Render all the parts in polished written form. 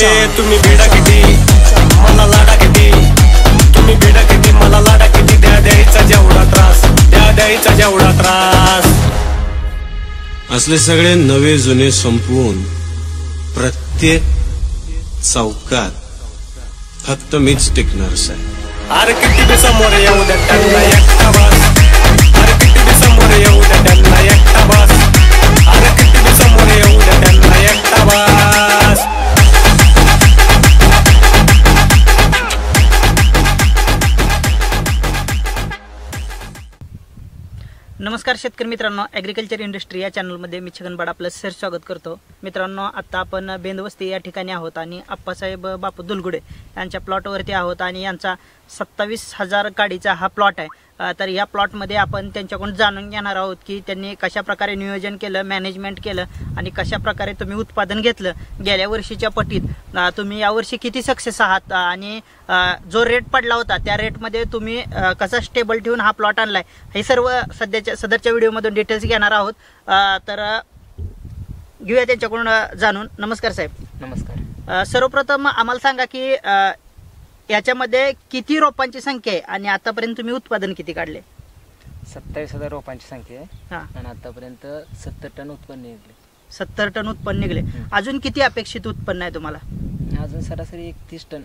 तुम्ही बेडा किती मला लाडा किती, तुम्ही बेडा किती मला लाडा किती, द्यायचा जेवढा त्रास, द्यायचा जेवढा त्रास. असले सगळे नवे जुने संपवून प्रत्येक चौकात फक्त मीच टिकणार साहेब. अरे किती बी समोर येऊ द्या त्यांना एकटा बस, अरे किती बी समोर येऊ द्या त्यांना एकटा बस, अरे किती बी समोर येऊ द्या त्यांना एकटा बस. नमस्कार शेतकरी मित्रांनो, ॲग्रिकल्चर इंडस्ट्री या चॅनलमध्ये मी छगन बाड आपलं सर स्वागत करतो. मित्रांनो, आता आपण बेंदवस्ती या ठिकाणी आहोत आणि आप्पासाहेब बापू दुलगुडे यांच्या प्लॉटवरती आहोत आणि यांचा 27,000 गाडीचा हा प्लॉट आहे. तर या प्लॉटमध्ये आपण त्यांच्याकडून जाणून घेणार आहोत की त्यांनी कशा प्रकारे नियोजन केलं, मॅनेजमेंट केलं आणि कशा प्रकारे तुम्ही उत्पादन घेतलं. गेल्या वर्षीच्या पटीत तुम्ही यावर्षी किती सक्सेस आहात आणि जो रेट पडला होता त्या रेटमध्ये तुम्ही कसा स्टेबल ठेवून हा प्लॉट आणलाय, हे सर्व सदरच्या व्हिडिओमधून डिटेल्स घेणार आहोत. तर घेऊया त्यांच्याकडून जाणून. नमस्कार साहेब. नमस्कार. सर्वप्रथम आम्हाला सांगा की याच्यामध्ये किती रोपांची संख्या आहे आणि आतापर्यंत तुम्ही उत्पादन किती काढले? 27,000 रोपांची संख्या आहे आणि आतापर्यंत 70 टन उत्पन्न निघले. 70 टन उत्पन्न निघले. अजून किती अपेक्षित उत्पन्न आहे तुम्हाला? अजून सरासरी 31 टन.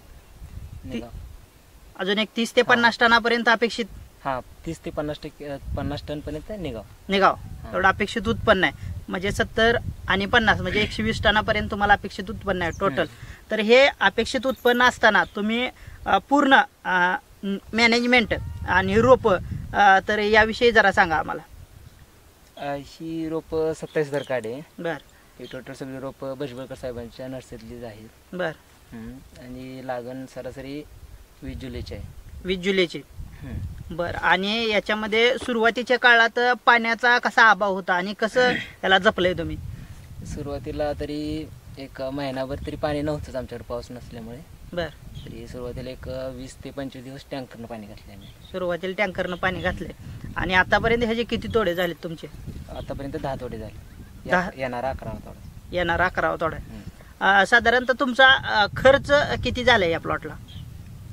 अजून एक 30 ते 50 टनापर्यंत अपेक्षित. हा, 30 ते 50 टन पर्यंत निघाव एवढं अपेक्षित उत्पन्न आहे. म्हणजे 70 आणि 50 म्हणजे 120 टनापर्यंत तुम्हाला अपेक्षित उत्पन्न आहे टोटल. तर हे अपेक्षित उत्पन्न असताना तुम्ही पूर्ण मॅनेजमेंट आणि रोप, तर याविषयी जरा सांगा आम्हाला. ही रोप 27,000 काढे. बर. ही टोटल सगळी रोप भुजबळकर साहेबांच्या नर्सरीतलीच आहेत. बर. आणि लागण सरासरी 20 जुलैची आहे. 20 जुलैची. बर. आणि याच्यामध्ये सुरुवातीच्या काळात पाण्याचा कसा अभाव होता आणि कसं त्याला जपलंय तुम्ही? सुरुवातीला तरी एक महिनाभर तरी पाणी नव्हतंच आमच्याकडे, पाऊस नसल्यामुळे. बर. तरी सुरुवातीला एक 20 ते 25 दिवस टँकरनं पाणी घातले आम्ही. सुरुवातीला टँकरनं पाणी घातले. आणि आतापर्यंत ह्याचे किती तोडे झालेत तुमचे? आतापर्यंत 10 तोडे झाले. येणारा 11वा तोडा. येणारा 11वा तोडा. साधारणतः तुमचा खर्च किती झालाय या प्लॉटला?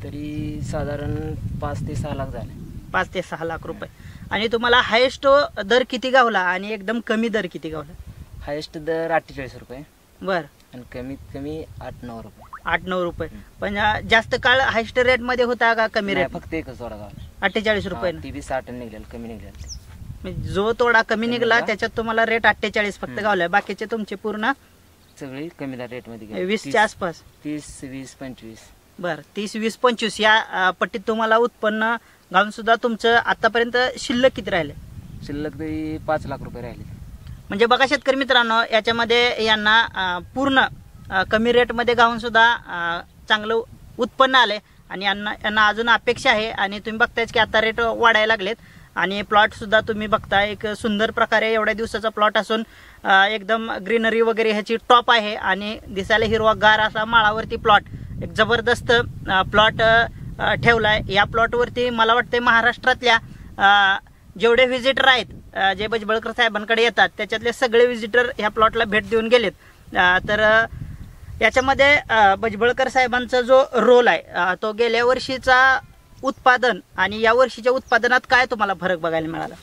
तरी साधारण 5 ते 6 लाख झाले. 5 ते 6 लाख रुपये. आणि तुम्हाला हायेस्ट दर किती गावला आणि एकदम कमी दर किती गावला? हायेस्ट दर 48 रुपये. बर. आणि कमीत कमी 8-9 रुपये. 8-9 रुपये. पण जास्त काळ हायस्ट रेट मध्ये होता का कमी रेट? फक्त एकच तोडा गावला. 48 रुपये. ती बी 60 निघेल, कमी निघेल. जो तोडा कमी निघाला त्याच्यात तुम्हाला रेट 48 फक्त गावलाय. बाकीचे तुमचे पूर्ण सगळी कमी रेट मध्ये 20च्या आसपास. 30, 20, 25. बर. 30, 20, 25 या पट्टीत तुम्हाला उत्पन्न घालून सुद्धा तुमचं आतापर्यंत शिल्लक किती राहिले? शिल्लक तरी 5 लाख रुपये राहिले. म्हणजे बघा शेतकरी मित्रांनो, याच्यामध्ये यांना पूर्ण कमी रेटमध्ये गावून सुद्धा चांगलं उत्पन्न आले आणि यांना अजून अपेक्षा आहे. आणि तुम्ही बघतायच की आता रेट वाढायला लागलेत आणि प्लॉट सुद्धा तुम्ही बघताय एक सुंदर प्रकारे एवढ्या दिवसाचा प्लॉट असून एकदम ग्रीनरी वगैरे ह्याची टॉप आहे आणि दिसायला हिरवागार असा माळावरती प्लॉट, एक जबरदस्त प्लॉट ठेवलाय. या प्लॉटवरती मला वाटतं महाराष्ट्रातल्या जेवढे व्हिजिटर आहेत जे भुजबळकर साहेबांकडे येतात त्याच्यातले सगळे व्हिजिटर ह्या प्लॉटला भेट देऊन गेलेत. तर याच्यामध्ये भुजबळकर साहेबांचा जो रोल आहे तो गेल्या वर्षीचा उत्पादन आणि या वर्षीच्या उत्पादनात काय तुम्हाला फरक बघायला मिळाला?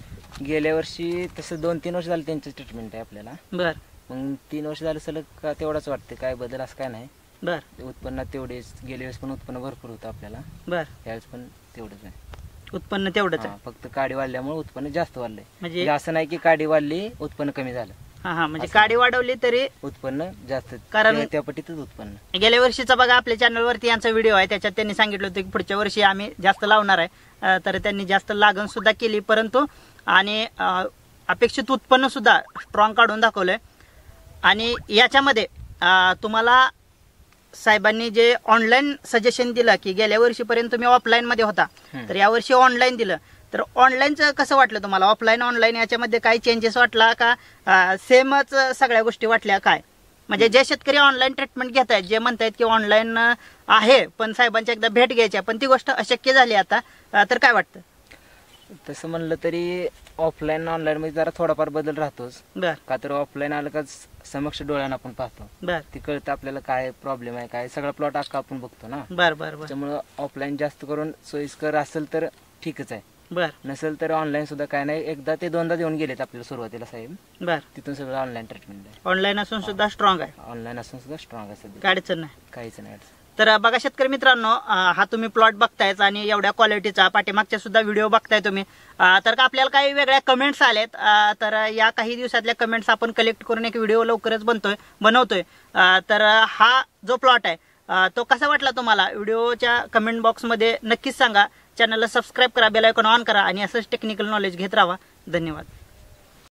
गेल्या वर्षी तसं 2-3 वर्ष झालं त्यांचं ट्रीटमेंट आहे आपल्याला. बर. मग 3 वर्ष झालं सलग का तेवढाच वाटते, काय बदल असं काय नाही. बर. उत्पन्नात तेवढेच, गेल्या वेळेस पण उत्पन्न भरपूर होतं आपल्याला. बर. त्यावेळेस पण तेवढंच आहे उत्पन्न. तेवढंच आहे. फक्त काडी वाढल्यामुळे उत्पन्न जास्त वाढलंय. म्हणजे असं नाही की काडी वाढली उत्पन्न कमी झालं. हा, म्हणजे काडी वाढवली तरी उत्पन्न जास्त, कारण त्या पटीतच उत्पन्न. गेल्या वर्षीचा बघा आपल्या चॅनलवरती यांचा व्हिडिओ आहे, त्याच्यात त्यांनी सांगितलं होतं की पुढच्या वर्षी आम्ही जास्त लावणार आहे. तर त्यांनी जास्त लागण सुद्धा केली, परंतु आणि अपेक्षित उत्पन्न सुद्धा स्ट्रॉंग काढून दाखवलंय. आणि याच्यामध्ये तुम्हाला साहेबांनी जे ऑनलाईन सजेशन दिलं की गेल्या वर्षीपर्यंत तुम्ही ऑफलाईन मध्ये होता, तर यावर्षी ऑनलाईन दिलं, तर ऑनलाईनचं कसं वाटलं तुम्हाला? ऑफलाईन ऑनलाईन याच्यामध्ये काही चेंजेस वाटला का सेमच सगळ्या गोष्टी वाटल्या काय? म्हणजे जे शेतकरी ऑनलाईन ट्रीटमेंट घेत आहेत, जे म्हणतायत की ऑनलाईन आहे पण साहेबांच्या एकदा भेट घ्यायची पण ती गोष्ट अशक्य झाली आता, तर काय वाटतं? तसं म्हणलं तरी ऑफलाईन ऑनलाईन मध्ये जरा थोडाफार बदल राहतोच. का तर ऑफलाईन आलं का समक्ष डोळ्यानं आपण पाहतो बर ते कळतं आपल्याला काय प्रॉब्लेम आहे, काय सगळा प्लॉट अख्खा आपण बघतो ना. बर बर बर त्यामुळं ऑफलाईन जास्त करून सोयीस्कर असेल तर ठीकच आहे, बर नसेल तर ऑनलाईन सुद्धा काय नाही. एकदा ते दोनदा देऊन गेलेत आपल्याला सुरुवातीला साहेब, बर तिथून सगळं ऑनलाईन ट्रीटमेंट आहे. ऑनलाईन असून सुद्धा स्ट्रॉंग आहे, ऑनलाईन असून सुद्धा स्ट्रॉंग आहे सध्या, काय अडचण नाही. काहीच नाही अडचण. तर बघा शेतकरी मित्रांनो, हा तुम्ही प्लॉट बघतायच आणि एवढ्या क्वालिटीचा पाठीमागच्या सुद्धा व्हिडिओ बघताय तुम्ही. तर का आपल्याला काही वेगळ्या कमेंट्स आलेत, तर या काही दिवसातल्या कमेंट्स आपण कलेक्ट करून एक व्हिडिओ लवकरच बनवतोय. तर हा जो प्लॉट आहे तो कसा वाटला तुम्हाला व्हिडिओच्या कमेंट बॉक्समध्ये नक्कीच सांगा. चॅनलला सबस्क्राईब करा, बेल आयकॉन ऑन करा आणि असंच टेक्निकल नॉलेज घेत राहा. धन्यवाद.